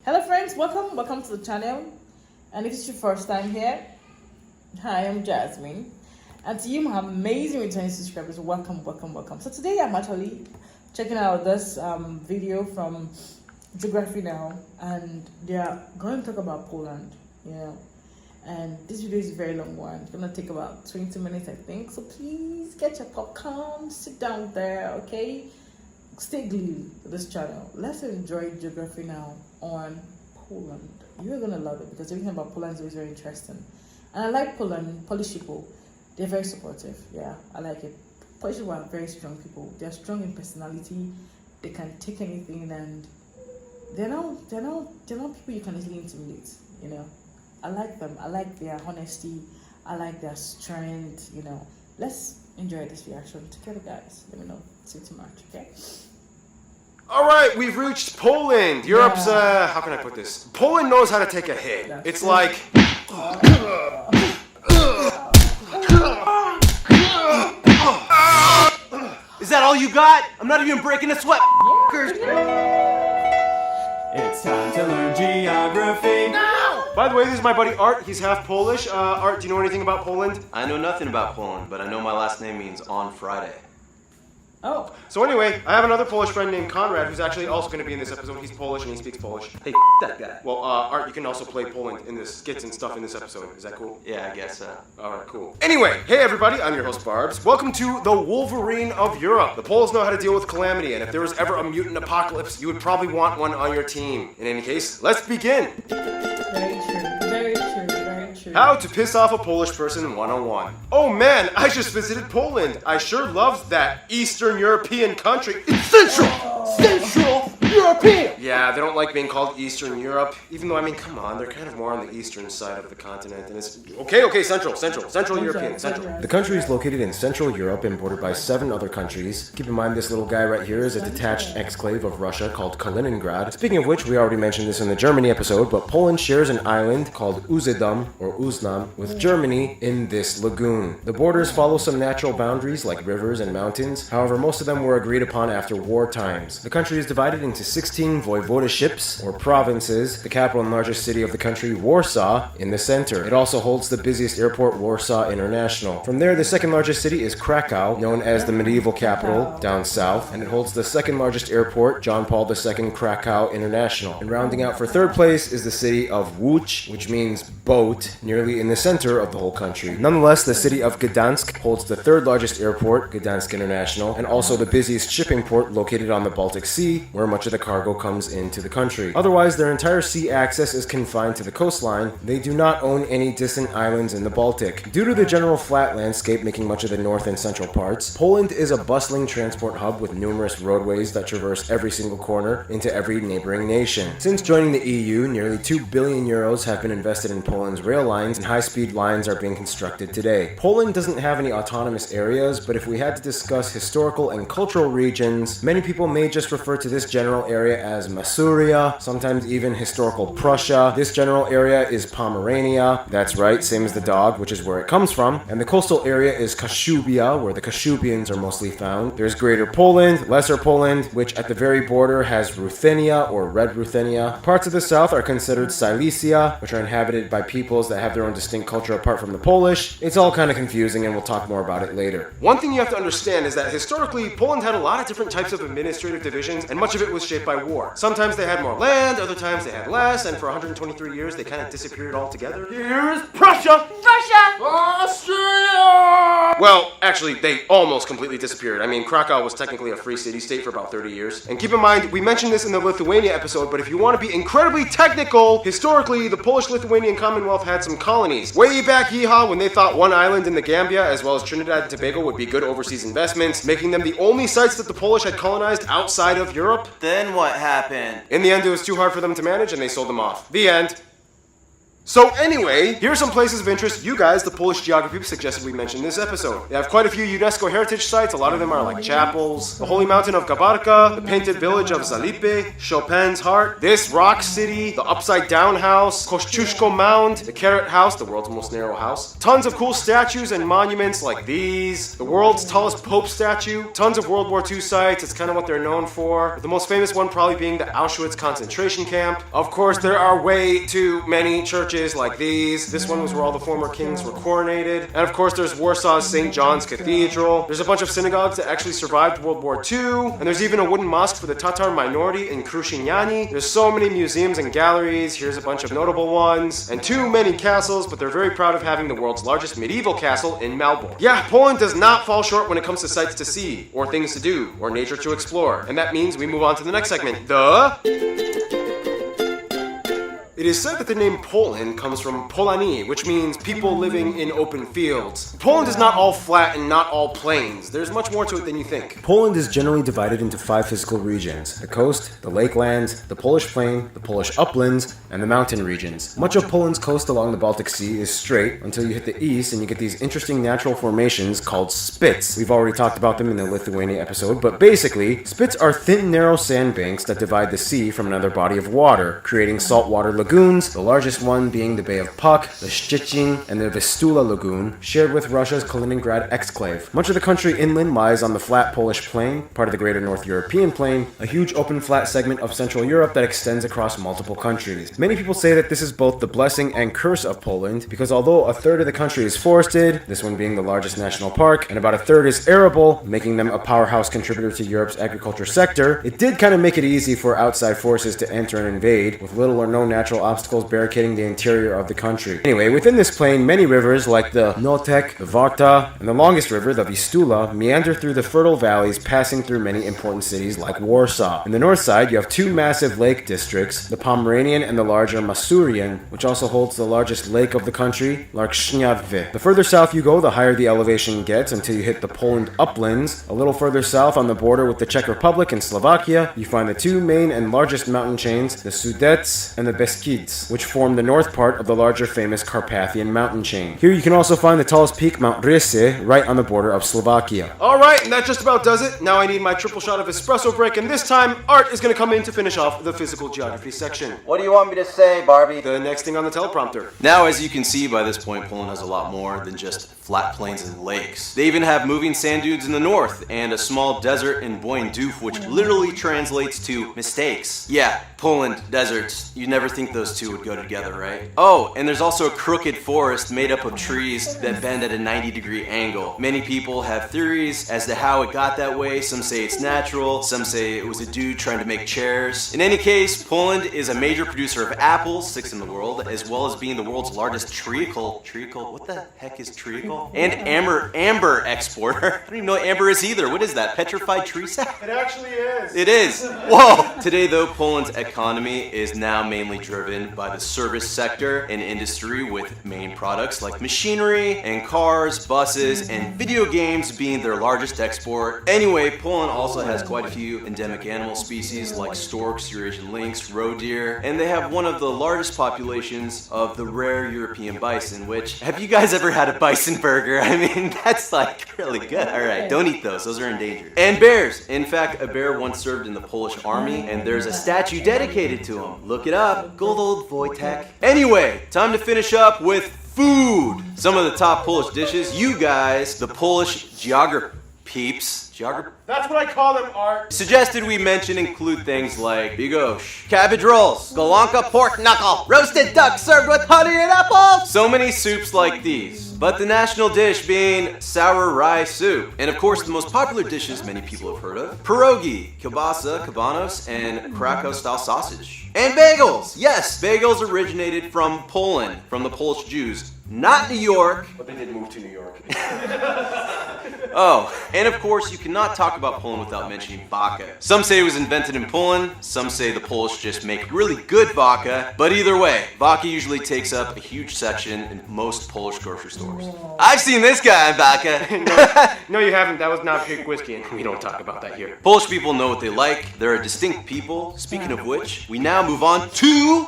Hello friends, welcome to the channel. And if it's your first time here, hi, I'm Jasmine. And to you my amazing returning subscribers, welcome. So today I'm actually checking out this video from Geography Now, and they are going to talk about Poland, and this video is a very long one. It's gonna take about 20 minutes, I think. So please get your popcorn, sit down there, okay? Stay glued to this channel. Let's enjoy Geography Now on Poland. You're gonna love it because everything about Poland is always very interesting. And I like Polish people. They're very supportive. Yeah, I like it. Polish people are very strong people. They're strong in personality. They can take anything, and they're not people you can easily intimidate. I like them. I like their honesty. I like their strength. Let's enjoy this reaction together, guys. Let me know. See you too much, okay? All right, we've reached Poland. Europe's, how can I put this? Poland knows how to take a hit. It's like... Is that all you got? I'm not even breaking a sweat. It's time to learn geography. By the way, this is my buddy Art. He's half Polish. Art, do you know anything about Poland? I know nothing about Poland, but I know my last name means on Friday. Oh. So anyway, I have another Polish friend named Conrad who's actually also going to be in this episode. He's Polish and he speaks Polish. Hey, that guy. Well, Art, you can also play Poland in the skits and stuff in this episode. Is that cool? Yeah, I guess so. Alright, cool. Anyway, hey everybody, I'm your host Barbs. Welcome to the Wolverine of Europe. The Poles know how to deal with calamity, and if there was ever a mutant apocalypse, you would probably want one on your team. In any case, let's begin. Very true. Very true. Very true. How to piss off a Polish person 101. Oh man, I just visited Poland. I sure loved that Eastern European country. It's Central European! Yeah, they don't like being called Eastern Europe, even though, I mean, come on, they're kind of more on the eastern side of the continent, and it's... Okay, Central European, Central. The country is located in Central Europe and bordered by 7 other countries. Keep in mind this little guy right here is a detached exclave of Russia called Kaliningrad. Speaking of which, we already mentioned this in the Germany episode, but Poland shares an island called Usedom, or Uznam, with Germany in this lagoon. The borders follow some natural boundaries like rivers and mountains, however most of them were agreed upon after war times. The country is divided into 16 voivodeships, or provinces, the capital and largest city of the country, Warsaw, in the center. It also holds the busiest airport, Warsaw International. From there, the second largest city is Krakow, known as the medieval capital, down south, and it holds the second largest airport, John Paul II Krakow International. And rounding out for third place is the city of Łódź, which means boat, nearly in the center of the whole country. Nonetheless, the city of Gdansk holds the third largest airport, Gdansk International, and also the busiest shipping port located on the Baltic Sea, where much of the cargo comes into the country. Otherwise, their entire sea access is confined to the coastline. They do not own any distant islands in the Baltic. Due to the general flat landscape making much of the north and central parts, Poland is a bustling transport hub with numerous roadways that traverse every single corner into every neighboring nation. Since joining the EU, nearly 2 billion euros have been invested in Poland's rail lines, and high-speed lines are being constructed today. Poland doesn't have any autonomous areas, but if we had to discuss historical and cultural regions, many people may just refer to this general area as Masuria, sometimes even historical Prussia. This general area is Pomerania, that's right, same as the dog, which is where it comes from, and the coastal area is Kashubia, where the Kashubians are mostly found. There's Greater Poland, Lesser Poland, which at the very border has Ruthenia, or Red Ruthenia. Parts of the south are considered Silesia, which are inhabited by peoples that have their own distinct culture apart from the Polish. It's all kind of confusing, and we'll talk more about it later. One thing you have to understand is that historically, Poland had a lot of different types of administrative divisions, and much of it was shaped by war. Sometimes they had more land, other times they had less, and for 123 years they kind of disappeared altogether. Here's Prussia! Austria! Well, actually, they almost completely disappeared. I mean, Krakow was technically a free city-state for about 30 years. And keep in mind, we mentioned this in the Lithuania episode, but if you want to be incredibly technical, historically, the Polish-Lithuanian Commonwealth had some colonies. Way back yeehaw, when they thought one island in the Gambia, as well as Trinidad and Tobago, would be good overseas investments, making them the only sites that the Polish had colonized outside of Europe. Then what happened? In the end, it was too hard for them to manage, and they sold them off. The end. So anyway, here are some places of interest you guys, the Polish geography, suggested we mention in this episode. They have quite a few UNESCO heritage sites. A lot of them are like chapels. The Holy Mountain of Gabarka, the painted village of Zalipy, Chopin's Heart, this rock city, the Upside Down House, Kościuszko Mound, the Carrot House, the world's most narrow house. Tons of cool statues and monuments like these. The world's tallest Pope statue. Tons of World War II sites. It's kind of what they're known for. The most famous one probably being the Auschwitz concentration camp. Of course, there are way too many churches like these. This one was where all the former kings were coronated. And of course, there's Warsaw's St. John's Cathedral. There's a bunch of synagogues that actually survived World War II. And there's even a wooden mosque for the Tatar minority in Kruszyniany. There's so many museums and galleries. Here's a bunch of notable ones. And too many castles, but they're very proud of having the world's largest medieval castle in Malbork. Yeah, Poland does not fall short when it comes to sights to see, or things to do, or nature to explore. And that means we move on to the next segment. It is said that the name Poland comes from Polani, which means people living in open fields. Poland is not all flat and not all plains. There's much more to it than you think. Poland is generally divided into 5 physical regions: the coast, the lakelands, the Polish plain, the Polish uplands, and the mountain regions. Much of Poland's coast along the Baltic Sea is straight until you hit the east and you get these interesting natural formations called spits. We've already talked about them in the Lithuania episode, but basically, spits are thin, narrow sandbanks that divide the sea from another body of water, creating saltwater lagoons, the largest one being the Bay of Puck, the Szczecin, and the Vistula Lagoon, shared with Russia's Kaliningrad exclave. Much of the country inland lies on the flat Polish plain, part of the greater North European plain, a huge open flat segment of Central Europe that extends across multiple countries. Many people say that this is both the blessing and curse of Poland, because although a third of the country is forested, this one being the largest national park, and about a third is arable, making them a powerhouse contributor to Europe's agriculture sector, it did kind of make it easy for outside forces to enter and invade, with little or no natural obstacles barricading the interior of the country. Anyway, within this plain, many rivers like the Notek, the Varta, and the longest river, the Vistula, meander through the fertile valleys, passing through many important cities like Warsaw. In the north side, you have 2 massive lake districts, the Pomeranian and the larger Masurian, which also holds the largest lake of the country, Lake Śniadwy. The further south you go, the higher the elevation gets until you hit the Poland uplands. A little further south on the border with the Czech Republic and Slovakia, you find the 2 main and largest mountain chains, the Sudets and the Beskids, which form the north part of the larger famous Carpathian mountain chain. Here you can also find the tallest peak, Mount Rysy, right on the border of Slovakia. Alright, and that just about does it. Now I need my triple shot of espresso break, and this time, Art is going to come in to finish off the physical geography section. What do you want me to say, Barbie? The next thing on the teleprompter. Now, as you can see by this point, Poland has a lot more than just flat plains and lakes. They even have moving sand dunes in the north and a small desert in Boyndów, which literally translates to mistakes. Yeah, Poland, deserts. You'd never think those two would go together, right? Oh, and there's also a crooked forest made up of trees that bend at a 90-degree angle. Many people have theories as to how it got that way. Some say it's natural, some say it was a dude trying to make chairs. In any case, Poland is a major producer of apples, 6th in the world, as well as being the world's largest treacle, what the heck is treacle? And amber exporter. I don't even know what amber is either. What is that? Petrified tree sap? It actually is. It is. Whoa! Today, though, Poland's economy is now mainly driven by the service sector and industry, with main products like machinery and cars, buses, and video games being their largest export. Anyway, Poland also has quite a few endemic animal species like storks, Eurasian lynx, roe deer, and they have one of the largest populations of the rare European bison, which, have you guys ever had a bison burger? I mean, that's like really good. Alright, don't eat those. Those are endangered. And bears. In fact, a bear once served in the Polish army, and there's a statue dedicated to him. Look it up. Good old Wojtek. Anyway, time to finish up with food. Some of the top Polish dishes, you guys, the Polish geography peeps. That's what I call them, Art. Suggested we mention include things like bigos, cabbage rolls, golonka pork knuckle, roasted duck served with honey and apples. So many soups like these. But the national dish being sour rye soup. And of course, the most popular dishes many people have heard of: pierogi, kielbasa, kabanos, and Krakow-style sausage. And bagels! Yes, bagels originated from Poland, from the Polish Jews. Not New York. But they did move to New York. Oh, and of course, you cannot talk about Poland without mentioning vodka. Some say it was invented in Poland, some say the Polish just make really good vodka, but either way, vodka usually takes up a huge section in most Polish grocery stores. I've seen this guy in vodka. No, you haven't. That was not pig whiskey, and we don't talk about that here. Polish people know what they like. They're a distinct people. Speaking of which, we now move on to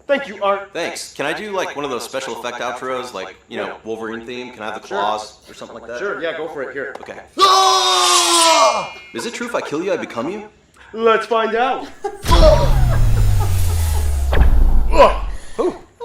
Thank you, Art. Thanks. Can I do like one of those special effect outros, like, you know, Wolverine theme? Can I have the claws or something like that? Sure, yeah, go for it. Here. Okay. Is it true if I kill you, I become you? Let's find out.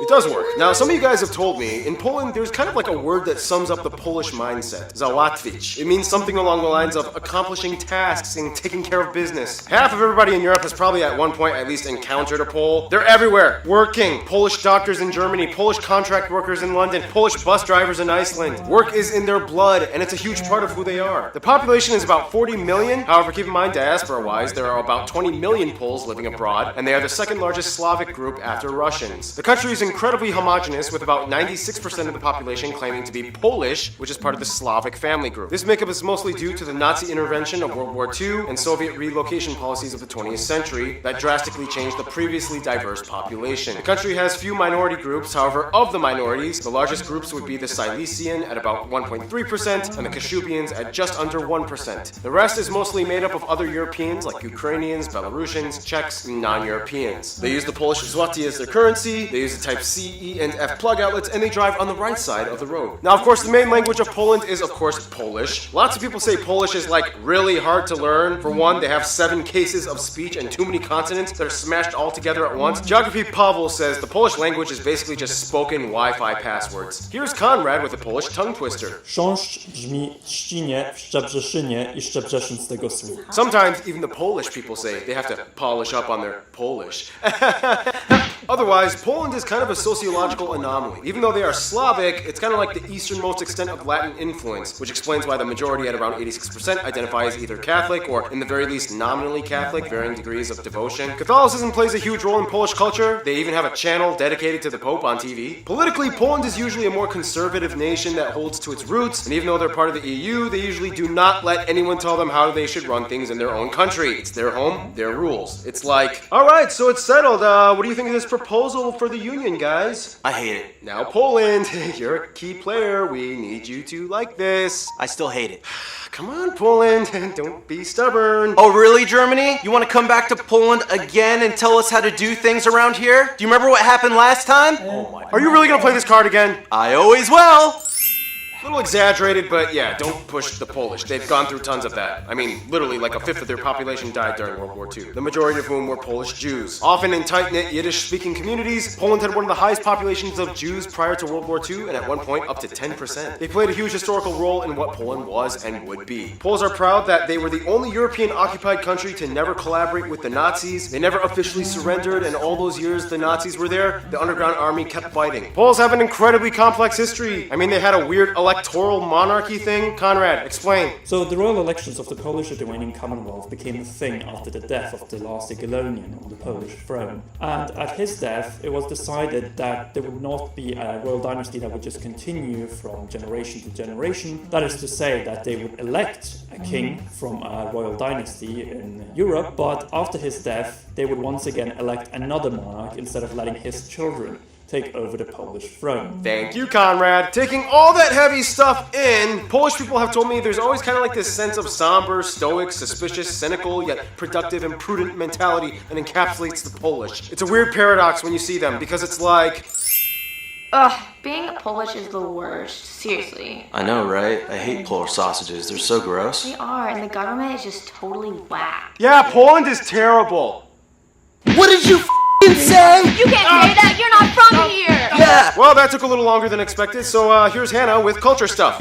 It does work. Now, some of you guys have told me, in Poland, there's kind of like a word that sums up the Polish mindset. Załatwić. It means something along the lines of accomplishing tasks and taking care of business. Half of everybody in Europe has probably at one point at least encountered a Pole. They're everywhere, working. Polish doctors in Germany, Polish contract workers in London, Polish bus drivers in Iceland. Work is in their blood, and it's a huge part of who they are. The population is about 40 million. However, keep in mind, diaspora-wise, there are about 20 million Poles living abroad, and they are the second largest Slavic group after Russians. The country is incredibly homogenous, with about 96% of the population claiming to be Polish, which is part of the Slavic family group. This makeup is mostly due to the Nazi intervention of World War II and Soviet relocation policies of the 20th century that drastically changed the previously diverse population. The country has few minority groups. However, of the minorities, the largest groups would be the Silesian at about 1.3% and the Kashubians at just under 1%. The rest is mostly made up of other Europeans like Ukrainians, Belarusians, Czechs, and non-Europeans. They use the Polish zloty as their currency, they use the Type C, E, and F plug outlets, and they drive on the right side of the road. Now, of course, the main language of Poland is, of course, Polish. Lots of people say Polish is like really hard to learn. For one, they have 7 cases of speech and too many consonants that are smashed all together at once. Geography Pavel says the Polish language is basically just spoken Wi-Fi passwords. Here's Conrad with a Polish tongue twister. Chrząszcz brzmi trzcinie w Szczebrzeszynie i Szczebrzeszyn z tego słucha. Sometimes even the Polish people say they have to polish up on their Polish. Otherwise, Poland is kind of a sociological anomaly. Even though they are Slavic, it's kind of like the easternmost extent of Latin influence, which explains why the majority at around 86% identify as either Catholic or, in the very least, nominally Catholic, varying degrees of devotion. Catholicism plays a huge role in Polish culture. They even have a channel dedicated to the Pope on TV. Politically, Poland is usually a more conservative nation that holds to its roots, and even though they're part of the EU, they usually do not let anyone tell them how they should run things in their own country. It's their home, their rules. It's like, alright, so it's settled. What do you think of this proposal for the union, guys? I hate it. Now, Poland, you're a key player. We need you to like this. I still hate it. Come on, Poland, don't be stubborn. Oh, really, Germany? You want to come back to Poland again and tell us how to do things around here? Do you remember what happened last time? Are you really gonna play this card again? I always will. A little exaggerated, but yeah, don't push the Polish. They've gone through tons of that. I mean, literally like a fifth of their population died during World War II, the majority of whom were Polish Jews. Often in tight-knit Yiddish-speaking communities, Poland had one of the highest populations of Jews prior to World War II, and at one point up to 10%. They played a huge historical role in what Poland was and would be. Poles are proud that they were the only European-occupied country to never collaborate with the Nazis. They never officially surrendered, and all those years the Nazis were there, the underground army kept fighting. Poles have an incredibly complex history. I mean, they had a weird electoral monarchy thing. Conrad, explain. So the royal elections of the Polish-Lithuanian Commonwealth became a thing after the death of the last Jagiellonian on the Polish throne. And at his death, it was decided that there would not be a royal dynasty that would just continue from generation to generation. That is to say that they would elect a king from a royal dynasty in Europe, but after his death, they would once again elect another monarch instead of letting his children take over the Polish throne. Thank you, Conrad. Taking all that heavy stuff in, Polish people have told me there's always kind of like this sense of somber, stoic, suspicious, cynical, yet productive and prudent mentality that encapsulates the Polish. It's a weird paradox when you see them, because it's like... Ugh, being Polish is the worst. Seriously. I know, right? I hate Polish sausages. They're so gross. They are, and the government is just totally whack. Yeah, Poland is terrible. What did you say? You can't say that! You're not from here! Yeah! Well, that took a little longer than expected, so here's Hannah with culture stuff.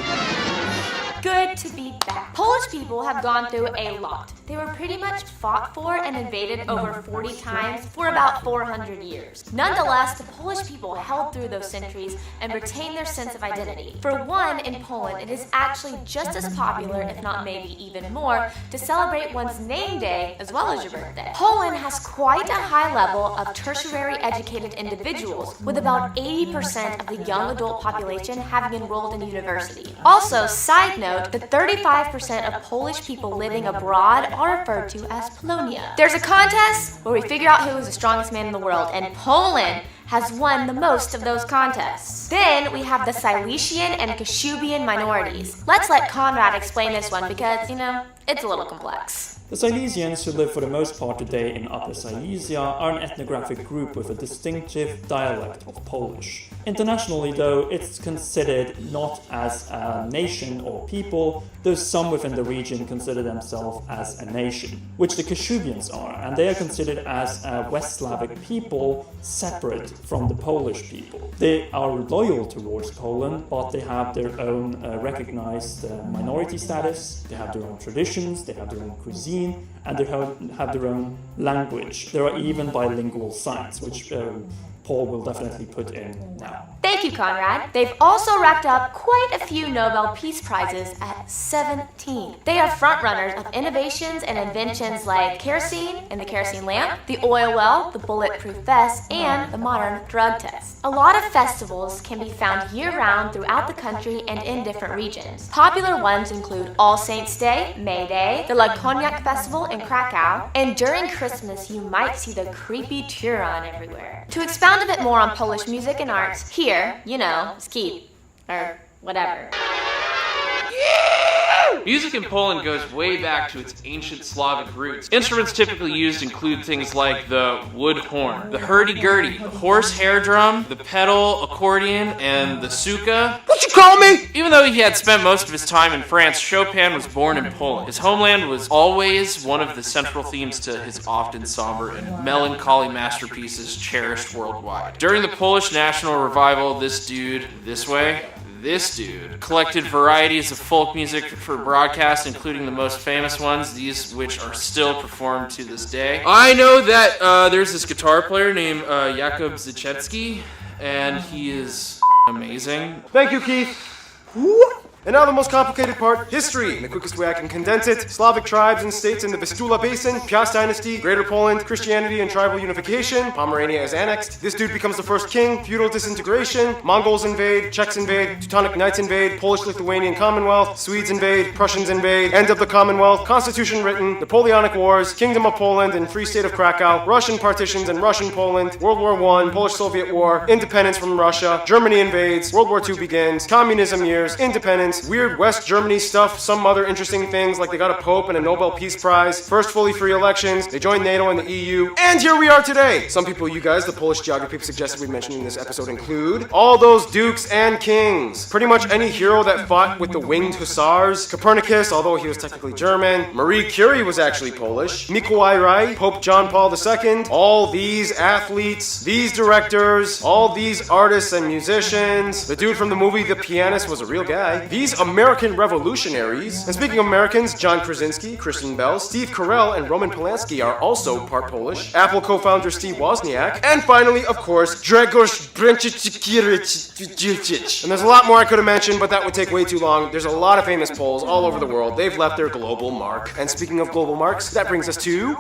Good to be back. Polish people have gone through a lot. They were pretty much fought for and invaded over 40 times for about 400 years. Nonetheless, the Polish people held through those centuries and retained their sense of identity. For one, in Poland, it is actually just as popular, if not maybe even more, to celebrate one's name day as well as your birthday. Poland has quite a high level of tertiary educated individuals, with about 80% of the young adult population having enrolled in university. Also, side note, the 35% of Polish people living abroad are referred to as Polonia. There's a contest where we figure out who is the strongest man in the world, and Poland has won the most of those contests. Then we have the Silesian and Kashubian minorities. Let's let Conrad explain this one because, you know, it's a little complex. The Silesians, who live for the most part today in Upper Silesia, are an ethnographic group with a distinctive dialect of Polish. Internationally, though, it's considered not as a nation or people, though some within the region consider themselves as a nation, which the Kashubians are, and they are considered as a West Slavic people separate from the Polish people. They are loyal towards Poland, but they have their own recognized minority status, they have their own traditions, they have their own cuisine, and they have their own language. There are even bilingual sites, which Paul will definitely put in now. Thank you, Conrad. They've also racked up quite a few Nobel Peace Prizes at 17. They are frontrunners of innovations and inventions like kerosene and the kerosene lamp, the oil well, the bulletproof vest, and the modern drug test. A lot of festivals can be found year-round throughout the country and in different regions. Popular ones include All Saints' Day, May Day, the La Cognac Festival in Krakow, and during Christmas you might see the creepy Turon everywhere. To expound a bit more on Polish music and arts, here, you know, ski, or whatever. Music in Poland goes way back to its ancient Slavic roots. Instruments typically used include things like the wood horn, the hurdy-gurdy, the horse hair drum, the pedal accordion, and the suka. What you call me? Even though he had spent most of his time in France, Chopin was born in Poland. His homeland was always one of the central themes to his often somber and melancholy masterpieces cherished worldwide. During the Polish National Revival, this dude collected varieties of folk music for broadcast, including the most famous ones, these which are still performed to this day. I know that there's this guitar player named Jakub Zychecki, and he is amazing. Thank you, Keith. And now the most complicated part, history. In the quickest way I can condense it, Slavic tribes and states in the Vistula Basin, Piast Dynasty, Greater Poland, Christianity and tribal unification, Pomerania is annexed, this dude becomes the first king, feudal disintegration, Mongols invade, Czechs invade, Teutonic Knights invade, Polish-Lithuanian Commonwealth, Swedes invade, Prussians invade, end of the Commonwealth, Constitution written, Napoleonic Wars, Kingdom of Poland and Free State of Krakow, Russian partitions and Russian Poland, World War I, Polish-Soviet War, independence from Russia, Germany invades, World War II begins, communism years, independence, weird West Germany stuff, some other interesting things like they got a Pope and a Nobel Peace Prize, first fully free elections, they joined NATO and the EU, and here we are today! Some people you guys, the Polish geography suggested we mention in this episode include all those dukes and kings. Pretty much any hero that fought with the winged hussars, Copernicus, although he was technically German, Marie Curie was actually Polish, Mikołaj Rai, Pope John Paul II, all these athletes, these directors, all these artists and musicians, the dude from the movie The Pianist was a real guy, these American revolutionaries, and speaking of Americans, John Krasinski, Kristen Bell, Steve Carell, and Roman Polanski are also part Polish, Apple co-founder Steve Wozniak, and finally, of course, Grzegorz Bręczyszewski. And there's a lot more I could have mentioned, but that would take way too long. There's a lot of famous Poles all over the world. They've left their global mark. And speaking of global marks, that brings us to...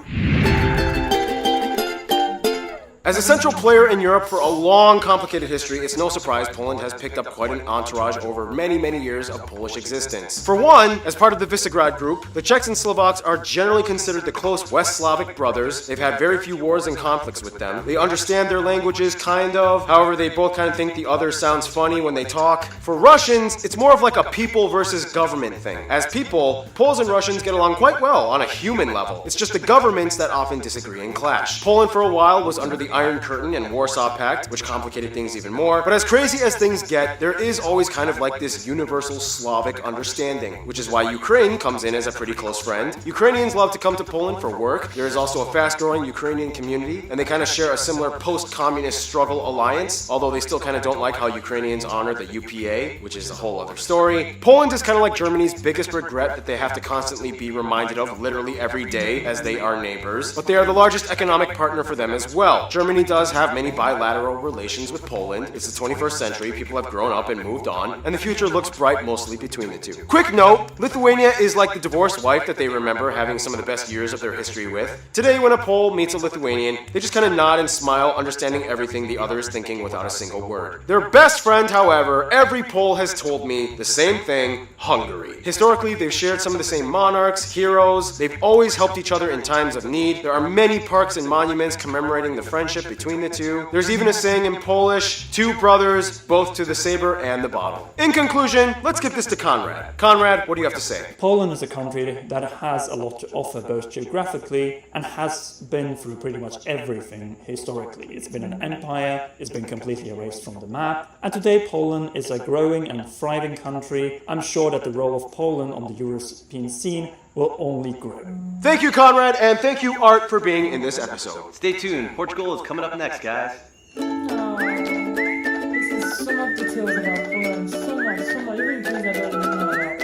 As a central player in Europe for a long, complicated history, it's no surprise Poland has picked up quite an entourage over many, many years of Polish existence. For one, as part of the Visegrad Group, the Czechs and Slovaks are generally considered the close West Slavic brothers. They've had very few wars and conflicts with them. They understand their languages, kind of. However, they both kind of think the other sounds funny when they talk. For Russians, it's more of like a people versus government thing. As people, Poles and Russians get along quite well on a human level. It's just the governments that often disagree and clash. Poland for a while was under the Iron Curtain and Warsaw Pact, which complicated things even more. But as crazy as things get, there is always kind of like this universal Slavic understanding, which is why Ukraine comes in as a pretty close friend. Ukrainians love to come to Poland for work. There is also a fast-growing Ukrainian community, and they kind of share a similar post-communist struggle alliance, although they still kind of don't like how Ukrainians honor the UPA, which is a whole other story. Poland is kind of like Germany's biggest regret that they have to constantly be reminded of literally every day as they are neighbors, but they are the largest economic partner for them as well. Germany does have many bilateral relations with Poland. It's the 21st century, people have grown up and moved on, and the future looks bright mostly between the two. Quick note, Lithuania is like the divorced wife that they remember having some of the best years of their history with. Today, when a Pole meets a Lithuanian, they just kind of nod and smile, understanding everything the other is thinking without a single word. Their best friend, however, every Pole has told me the same thing, Hungary. Historically, they've shared some of the same monarchs, heroes, they've always helped each other in times of need. There are many parks and monuments commemorating the friendship relationship between the two. There's even a saying in Polish, two brothers, both to the saber and the bottle. In conclusion, let's get this to Conrad. Conrad, what do you have to say? Poland is a country that has a lot to offer both geographically and has been through pretty much everything historically. It's been an empire, it's been completely erased from the map, and today Poland is a growing and thriving country. I'm sure that the role of Poland on the European scene will only grow. Thank you, Conrad, and thank you, Art, for being in this episode. Stay tuned. Portugal is coming up next, guys. Oh, this is so much details about Poland. So much, even things I don't even know about.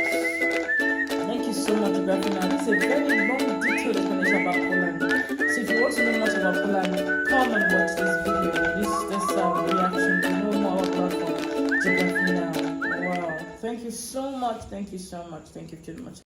Thank you so much, Grafina. This is a very long, detailed explanation about Poland. So if you want to know much about Poland, come and watch this video, this reaction to know more about Grafina. Wow. Thank you so much. Thank you so much. Thank you very much.